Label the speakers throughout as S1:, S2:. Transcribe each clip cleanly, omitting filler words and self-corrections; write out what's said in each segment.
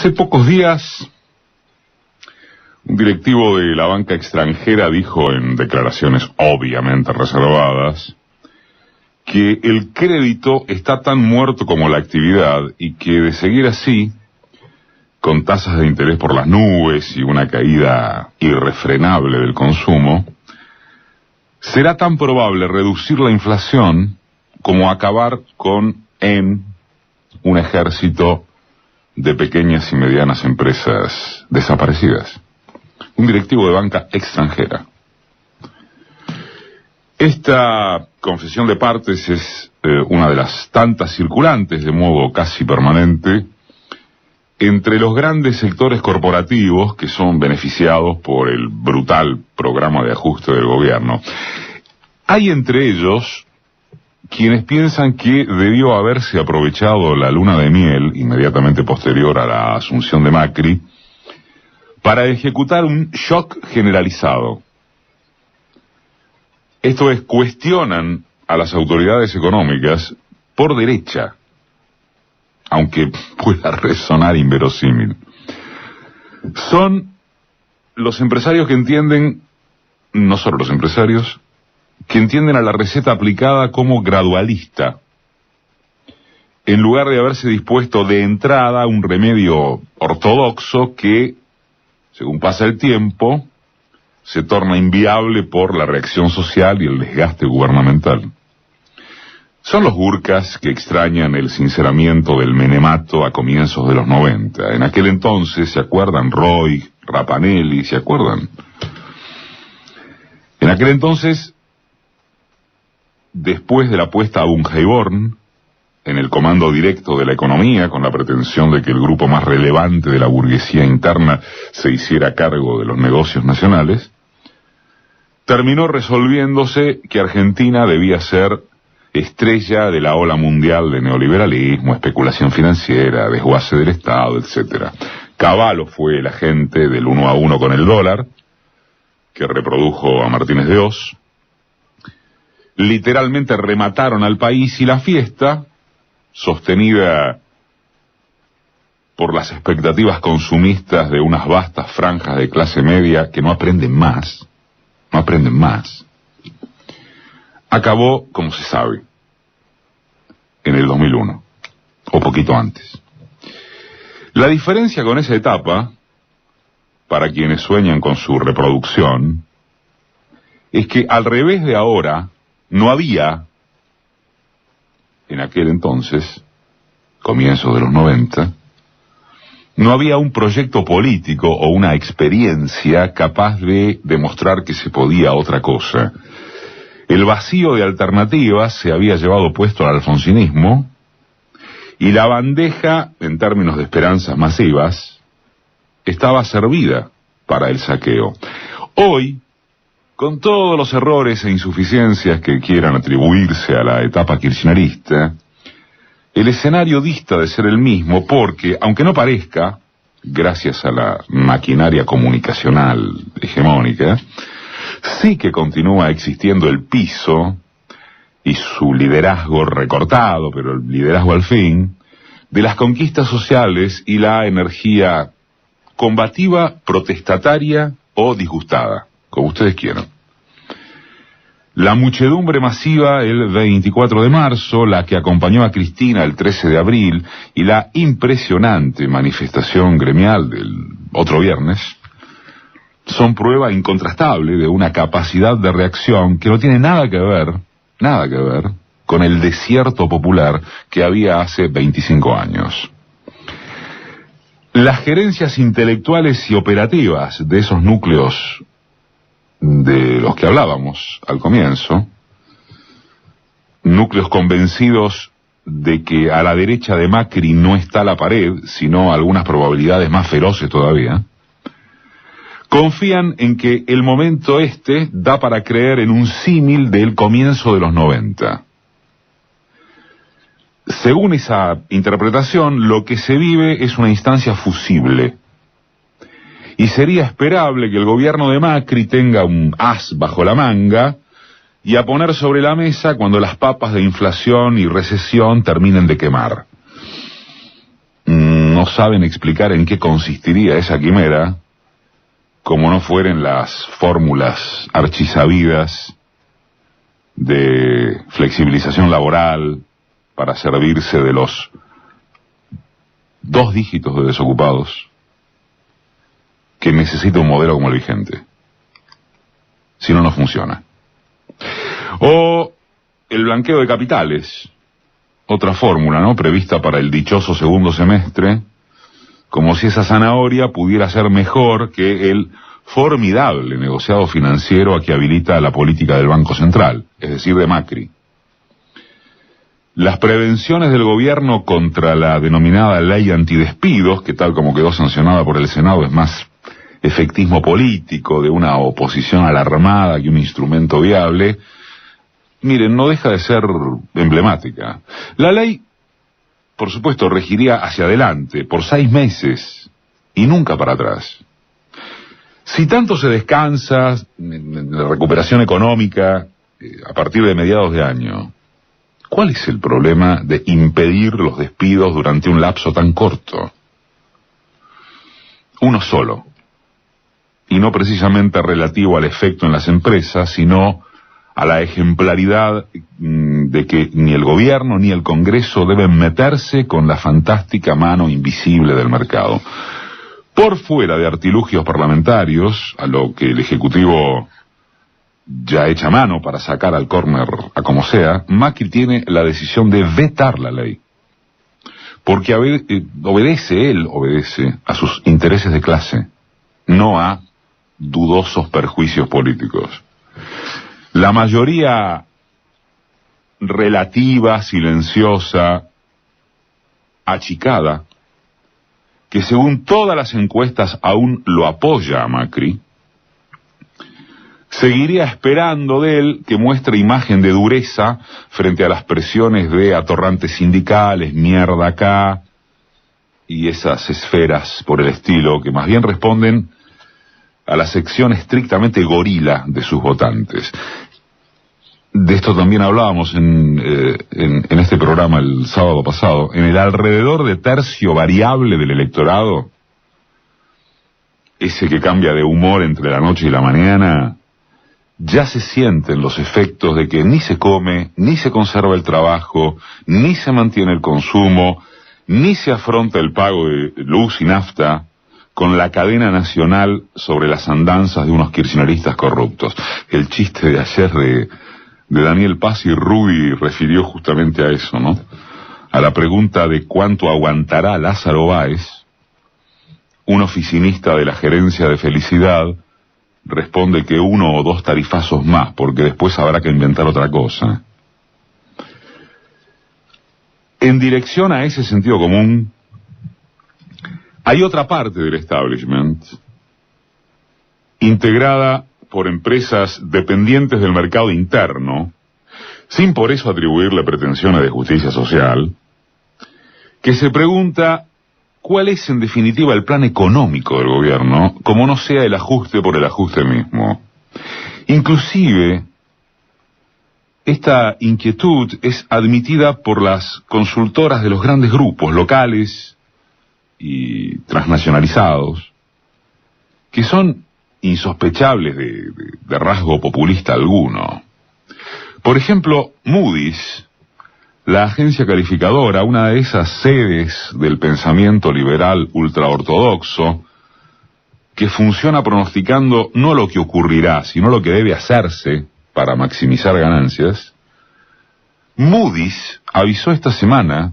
S1: Hace pocos días, un directivo de la banca extranjera dijo en declaraciones obviamente reservadas que el crédito está tan muerto como la actividad y que de seguir así, con tasas de interés por las nubes y una caída irrefrenable del consumo, será tan probable reducir la inflación como acabar con un ejército de pequeñas y medianas empresas desaparecidas. Un directivo de banca extranjera. Esta confesión de partes es una de las tantas circulantes de modo casi permanente entre los grandes sectores corporativos que son beneficiados por el brutal programa de ajuste del gobierno. Hay entre ellos quienes piensan que debió haberse aprovechado la luna de miel inmediatamente posterior a la asunción de Macri para ejecutar un shock generalizado. Esto es, cuestionan a las autoridades económicas por derecha, aunque pueda resonar inverosímil. Son los empresarios que entienden, no solo los empresarios, que entienden a la receta aplicada como gradualista, en lugar de haberse dispuesto de entrada a un remedio ortodoxo que, según pasa el tiempo, se torna inviable por la reacción social y el desgaste gubernamental. Son los Gurkas que extrañan el sinceramiento del menemato a comienzos de los 90. En aquel entonces, ¿se acuerdan? Roy, Rapanelli, ¿se acuerdan? En aquel entonces, después de la puesta a Bungeborn en el comando directo de la economía, con la pretensión de que el grupo más relevante de la burguesía interna se hiciera cargo de los negocios nacionales, terminó resolviéndose que Argentina debía ser estrella de la ola mundial de neoliberalismo, especulación financiera, desguace del Estado, etc. Cavallo fue el agente del 1 a 1 con el dólar, que reprodujo a Martínez de Oz. Literalmente remataron al país y la fiesta, sostenida por las expectativas consumistas de unas vastas franjas de clase media que no aprenden más, acabó, como se sabe, en el 2001, o poquito antes. La diferencia con esa etapa, para quienes sueñan con su reproducción, es que al revés de ahora, no había, en aquel entonces, comienzos de los 90, no había un proyecto político o una experiencia capaz de demostrar que se podía otra cosa. El vacío de alternativas se había llevado puesto al alfonsinismo y la bandeja, en términos de esperanzas masivas, estaba servida para el saqueo. Hoy, con todos los errores e insuficiencias que quieran atribuirse a la etapa kirchnerista, el escenario dista de ser el mismo porque, aunque no parezca, gracias a la maquinaria comunicacional hegemónica, sí que continúa existiendo el piso y su liderazgo recortado, pero el liderazgo al fin, de las conquistas sociales y la energía combativa, protestataria o disgustada, como ustedes quieran. La muchedumbre masiva el 24 de marzo, la que acompañó a Cristina el 13 de abril y la impresionante manifestación gremial del otro viernes, son prueba incontrastable de una capacidad de reacción que no tiene nada que ver con el desierto popular que había hace 25 años. Las gerencias intelectuales y operativas de esos núcleos de los que hablábamos al comienzo, núcleos convencidos de que a la derecha de Macri no está la pared, sino algunas probabilidades más feroces todavía, confían en que el momento da para creer en un símil del comienzo de los 90. Según esa interpretación, lo que se vive es una instancia fusible. Y sería esperable que el gobierno de Macri tenga un as bajo la manga y a poner sobre la mesa cuando las papas de inflación y recesión terminen de quemar. Nos saben explicar en qué consistiría esa quimera, como no fueren las fórmulas archisabidas de flexibilización laboral para servirse de los 2 dígitos de desocupados que necesita un modelo como el vigente. Si no, no funciona. O el blanqueo de capitales, otra fórmula, ¿no?, prevista para el dichoso segundo semestre, como si esa zanahoria pudiera ser mejor que el formidable negociado financiero a que habilita la política del Banco Central, es decir, de Macri. Las prevenciones del gobierno contra la denominada ley antidespidos, que tal como quedó sancionada por el Senado es más efectismo político de una oposición alarmada que un instrumento viable, miren, no deja de ser emblemática. La ley, por supuesto, regiría hacia adelante por 6 meses y nunca para atrás. Si tanto se descansa en la recuperación económica a partir de mediados de año, ¿cuál es el problema de impedir los despidos durante un lapso tan corto? Uno solo, y no precisamente relativo al efecto en las empresas, sino a la ejemplaridad de que ni el gobierno ni el Congreso deben meterse con la fantástica mano invisible del mercado. Por fuera de artilugios parlamentarios, a lo que el Ejecutivo ya echa mano para sacar al córner a como sea, Macri tiene la decisión de vetar la ley. Porque obedece a sus intereses de clase, no a dudosos perjuicios políticos. La mayoría relativa, silenciosa, achicada, que según todas las encuestas aún lo apoya a Macri, seguiría esperando de él que muestre imagen de dureza frente a las presiones de atorrantes sindicales, mierda acá, y esas esferas por el estilo, que más bien responden a la sección estrictamente gorila de sus votantes. De esto también hablábamos en este programa el sábado pasado. En el alrededor de tercio variable del electorado, ese que cambia de humor entre la noche y la mañana, ya se sienten los efectos de que ni se come, ni se conserva el trabajo, ni se mantiene el consumo, ni se afronta el pago de luz y nafta, con la cadena nacional sobre las andanzas de unos kirchneristas corruptos. El chiste de ayer de Daniel Paz y Rudy refirió justamente a eso, ¿no? A la pregunta de cuánto aguantará Lázaro Báez, un oficinista de la gerencia de Felicidad responde que 1 o 2 tarifazos más, porque después habrá que inventar otra cosa. En dirección a ese sentido común, hay otra parte del establishment, integrada por empresas dependientes del mercado interno, sin por eso atribuirle pretensiones de justicia social, que se pregunta cuál es en definitiva el plan económico del gobierno, como no sea el ajuste por el ajuste mismo. Inclusive, esta inquietud es admitida por las consultoras de los grandes grupos locales y transnacionalizados, que son insospechables de rasgo populista alguno. Por ejemplo, Moody's, la agencia calificadora, una de esas sedes del pensamiento liberal ultraortodoxo, que funciona pronosticando no lo que ocurrirá, sino lo que debe hacerse para maximizar ganancias, Moody's avisó esta semana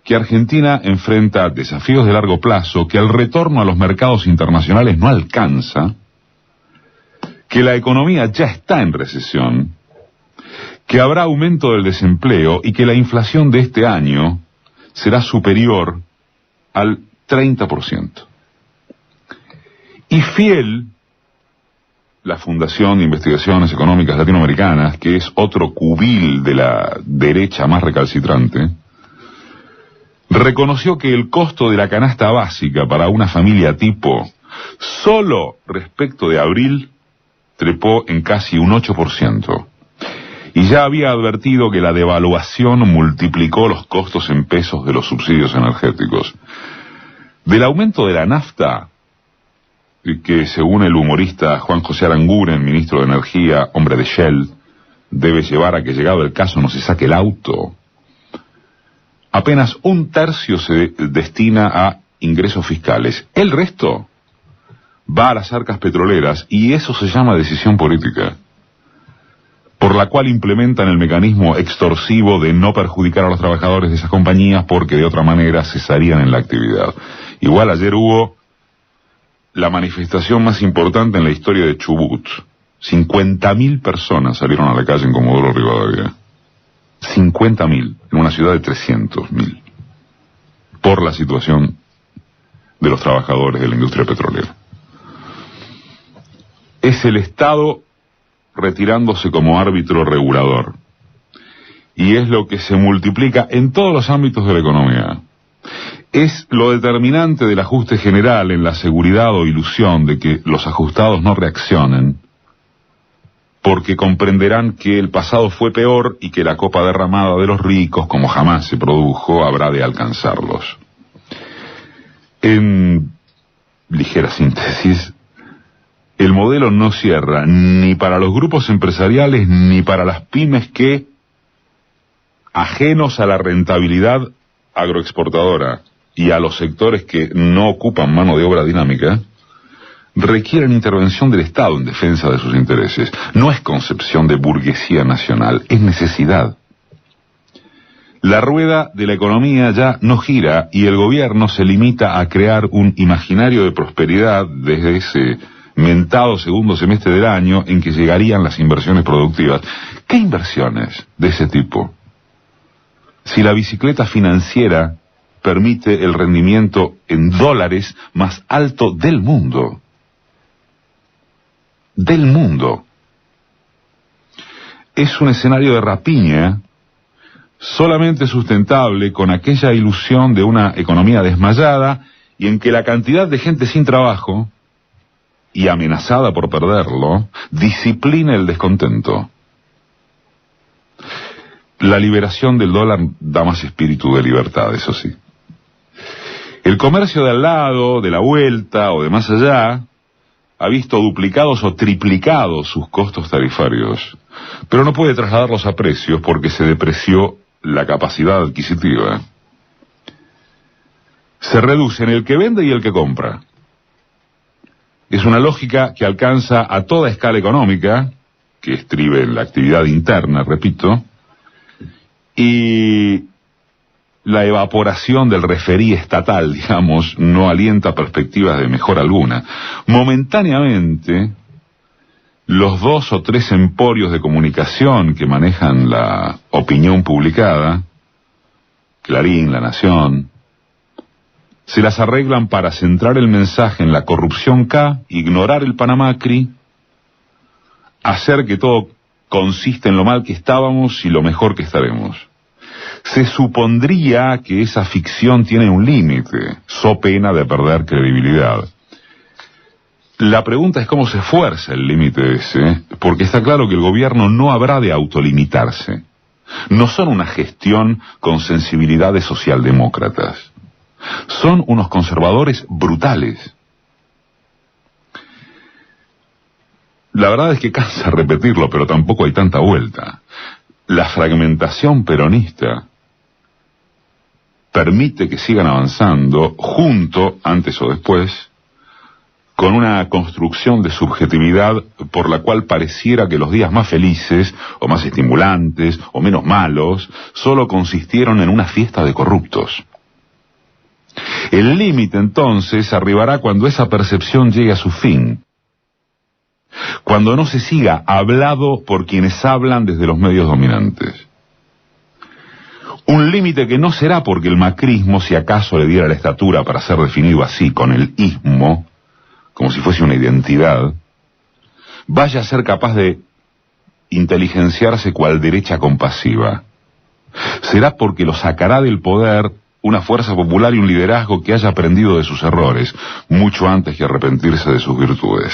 S1: que Argentina enfrenta desafíos de largo plazo, que el retorno a los mercados internacionales no alcanza, que la economía ya está en recesión, que habrá aumento del desempleo y que la inflación de este año será superior al 30%. Y Fiel, la Fundación de Investigaciones Económicas Latinoamericanas, que es otro cubil de la derecha más recalcitrante, reconoció que el costo de la canasta básica para una familia tipo, solo respecto de abril, trepó en casi un 8%. Y ya había advertido que la devaluación multiplicó los costos en pesos de los subsidios energéticos. Del aumento de la nafta, que según el humorista Juan José Aranguren, ministro de Energía, hombre de Shell, debe llevar a que, llegado el caso, no se saque el auto, apenas 1/3 se destina a ingresos fiscales. El resto va a las arcas petroleras, y eso se llama decisión política, por la cual implementan el mecanismo extorsivo de no perjudicar a los trabajadores de esas compañías, porque de otra manera cesarían en la actividad. Igual ayer hubo la manifestación más importante en la historia de Chubut. 50.000 personas salieron a la calle en Comodoro Rivadavia. 50.000 en una ciudad de 300.000, por la situación de los trabajadores de la industria petrolera. Es el Estado retirándose como árbitro regulador, y es lo que se multiplica en todos los ámbitos de la economía. Es lo determinante del ajuste general en la seguridad o ilusión de que los ajustados no reaccionen, porque comprenderán que el pasado fue peor y que la copa derramada de los ricos, como jamás se produjo, habrá de alcanzarlos. En ligera síntesis, el modelo no cierra ni para los grupos empresariales ni para las pymes que, ajenos a la rentabilidad agroexportadora y a los sectores que no ocupan mano de obra dinámica, requieren intervención del Estado en defensa de sus intereses. No es concepción de burguesía nacional, es necesidad. La rueda de la economía ya no gira, y el gobierno se limita a crear un imaginario de prosperidad desde ese mentado segundo semestre del año en que llegarían las inversiones productivas. ¿Qué inversiones de ese tipo? Si la bicicleta financiera permite el rendimiento en dólares más alto del mundo. Del mundo. Es un escenario de rapiña solamente sustentable con aquella ilusión de una economía desmayada, y en que la cantidad de gente sin trabajo y amenazada por perderlo disciplina el descontento. La liberación del dólar da más espíritu de libertad, eso sí. El comercio de al lado, de la vuelta o de más allá ha visto duplicados o triplicados sus costos tarifarios, pero no puede trasladarlos a precios porque se depreció la capacidad adquisitiva. Se reduce en el que vende y el que compra. Es una lógica que alcanza a toda escala económica, que estribe en la actividad interna, repito, y la evaporación del referí estatal, digamos, no alienta perspectivas de mejora alguna. Momentáneamente, los 2 o 3 emporios de comunicación que manejan la opinión publicada, Clarín, La Nación, se las arreglan para centrar el mensaje en la corrupción K, ignorar el Panamacri, hacer que todo consiste en lo mal que estábamos y lo mejor que estaremos. Se supondría que esa ficción tiene un límite, so pena de perder credibilidad. La pregunta es cómo se fuerza el límite ese, porque está claro que el gobierno no habrá de autolimitarse. No son una gestión con sensibilidades socialdemócratas. Son unos conservadores brutales. La verdad es que cansa repetirlo, pero tampoco hay tanta vuelta. La fragmentación peronista permite que sigan avanzando junto, antes o después, con una construcción de subjetividad por la cual pareciera que los días más felices, o más estimulantes, o menos malos, solo consistieron en una fiesta de corruptos. El límite, entonces, arribará cuando esa percepción llegue a su fin, cuando no se siga hablado por quienes hablan desde los medios dominantes. Un límite que no será porque el macrismo, si acaso le diera la estatura para ser definido así, con el ismo, como si fuese una identidad, vaya a ser capaz de inteligenciarse cual derecha compasiva. Será porque lo sacará del poder una fuerza popular y un liderazgo que haya aprendido de sus errores, mucho antes que arrepentirse de sus virtudes.